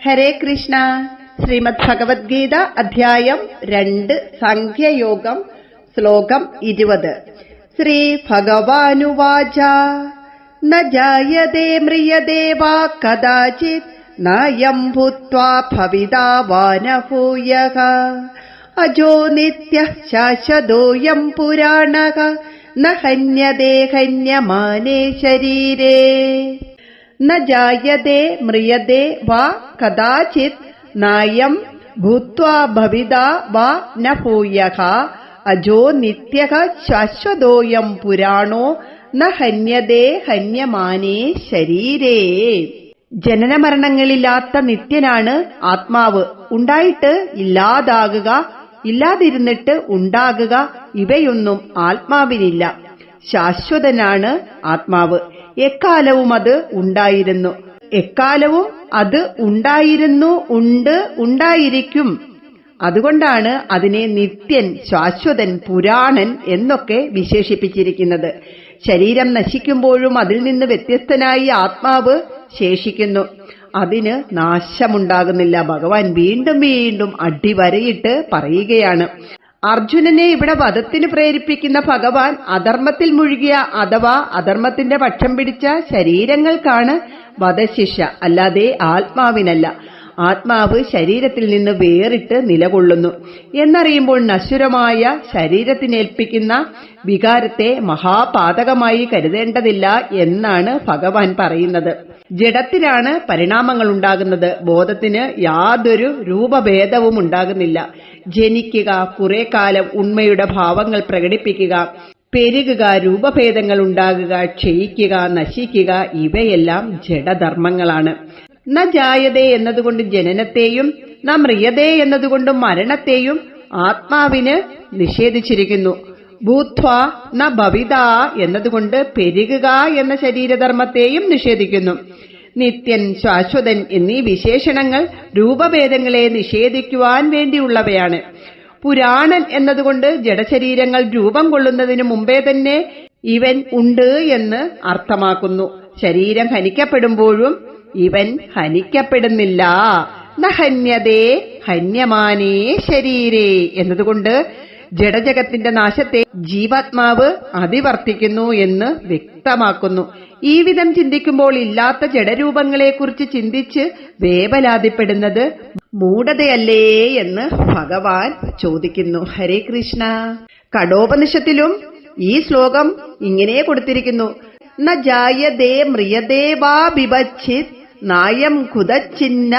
ഹരേ കൃഷ്ണ. ശ്രീമദ് ഭഗവത്ഗീത അധ്യായം 2 സാഖ്യയോഗം ശ്ലോകം 20. ശ്രീ ഭഗവാനുവാച ന ജായതേ മ്രിയതേ വാ കദാചിത് നായം ഭൂത്വാ ഭവിതാ വാ ന ഭൂയഃ അജോ നിത്യഃ ശാശ്വതോയം പുരാണഃ ന ഹന്യതേ ഹന്യമാനേ ശരീരേ. ന ജായതേ മ്രിയതേ വാ കദാചിത് നായം ഭൂത്വാ ഭവിതാ വാ ന ഭൂയഃ അജോ നിത്യഃ ശാശ്വതോയം പുരാണോ ന ഹന്യതേ ഹന്യമാനേ ശരീരേ. ജനനമരണങ്ങളില്ലാത്ത നിത്യനാണ് ആത്മാവ്. ഉണ്ടായിട്ട് ഇല്ലാതാകുക, ഇല്ലാതിരുന്നിട്ട് ഉണ്ടാകുക, ഇവയൊന്നും ആത്മാവിനില്ല. ശാശ്വതനാണ് ആത്മാവ്. എക്കാലവും അത് ഉണ്ടായിരുന്നു, എക്കാലവും അത് ഉണ്ടായിരുന്നു, ഉണ്ട്, ഉണ്ടായിരിക്കും. അതുകൊണ്ടാണ് അതിനെ നിത്യൻ, ശാശ്വതൻ, പുരാണൻ എന്നൊക്കെ വിശേഷിപ്പിച്ചിരിക്കുന്നത്. ശരീരം നശിക്കുമ്പോഴും അതിൽ നിന്ന് വ്യത്യസ്തനായി ആത്മാവ് ശേഷിക്കുന്നു. അതിന് നാശമുണ്ടാകുന്നില്ല. ഭഗവാൻ വീണ്ടും വീണ്ടും അടിവരയിട്ട് പറയുകയാണ്. അർജുനനെ ഇവിടെ വധത്തിന് പ്രേരിപ്പിക്കുന്ന ഭഗവാൻ അധർമ്മത്തിൽ മുഴുകിയ അഥവാ അധർമ്മത്തിന്റെ പക്ഷം പിടിച്ച ശരീരങ്ങൾക്കാണ് വധശിക്ഷ, അല്ലാതെ ആത്മാവിനല്ല. ആത്മാവ് ശരീരത്തിൽ നിന്ന് വേറിട്ട് നിലകൊള്ളുന്നു എന്നറിയുമ്പോൾ നശ്വരമായ ശരീരത്തിനേൽപ്പിക്കുന്ന വികാരത്തെ മഹാപാതകമായി കരുതേണ്ടതില്ല എന്നാണ് ഭഗവാൻ പറയുന്നത്. ജഡത്തിലാണ് പരിണാമങ്ങൾ ഉണ്ടാകുന്നത്. ബോധത്തിന് യാതൊരു രൂപഭേദവും ഉണ്ടാകുന്നില്ല. ജനിക്കുക, കുറെ കാലം ഉണ്മയുടെ ഭാവങ്ങൾ പ്രകടിപ്പിക്കുക, പെരുകുക, രൂപഭേദങ്ങൾ ഉണ്ടാകുക, ക്ഷയിക്കുക, നശിക്കുക, ഇവയെല്ലാം ജഡധർമ്മങ്ങളാണ്. ന ജായതേ എന്നതുകൊണ്ട് ജനനത്തെയും ന മ്രിയതേ എന്നതുകൊണ്ട് മരണത്തെയും ആത്മാവിന് നിഷേധിച്ചിരിക്കുന്നു. ഭൂത്വാ ന ഭവിതാ എന്നതുകൊണ്ട് പെരുകുക എന്ന ശരീരധർമ്മത്തെയും നിഷേധിക്കുന്നു. നിത്യൻ, ശാശ്വതൻ എന്നീ വിശേഷണങ്ങൾ രൂപഭേദങ്ങളെ നിഷേധിക്കുവാൻ വേണ്ടിയുള്ളവയാണ്. പുരാണൻ എന്നതുകൊണ്ട് ജഡശരീരങ്ങൾ രൂപം കൊള്ളുന്നതിന് മുമ്പേ തന്നെ ഇവൻ ഉണ്ട് എന്ന് അർത്ഥമാക്കുന്നു. ശരീരം ഹനിക്കപ്പെടുമ്പോഴും ഇവൻ ഹനിക്കപ്പെടുന്നില്ല. ന ഹന്യതേ ഹന്യമാനേ ശരീരേ എന്നതുകൊണ്ട് ജഡജഗത്തിന്റെ നാശത്തെ ജീവാത്മാവ് അതിവർത്തിക്കുന്നു എന്ന് വ്യക്തമാക്കുന്നു. ഈ വിധം ചിന്തിക്കുമ്പോൾ ഇല്ലാത്ത ജഡരൂപങ്ങളെക്കുറിച്ച് ചിന്തിച്ച് വേവലാതിപ്പെടുന്നത് മൂഢതയല്ലേ എന്ന് ഭഗവാൻ ചോദിക്കുന്നു. ഹരേ കൃഷ്ണ. കഠോപനിഷത്തിലും ഈ ശ്ലോകം ഇങ്ങനെ കൊടുത്തിരിക്കുന്നു. ന ജായതേ മ്രിയതേ വാ ബിഭച്ഛിത് നായം കുതച്ഛിന്ന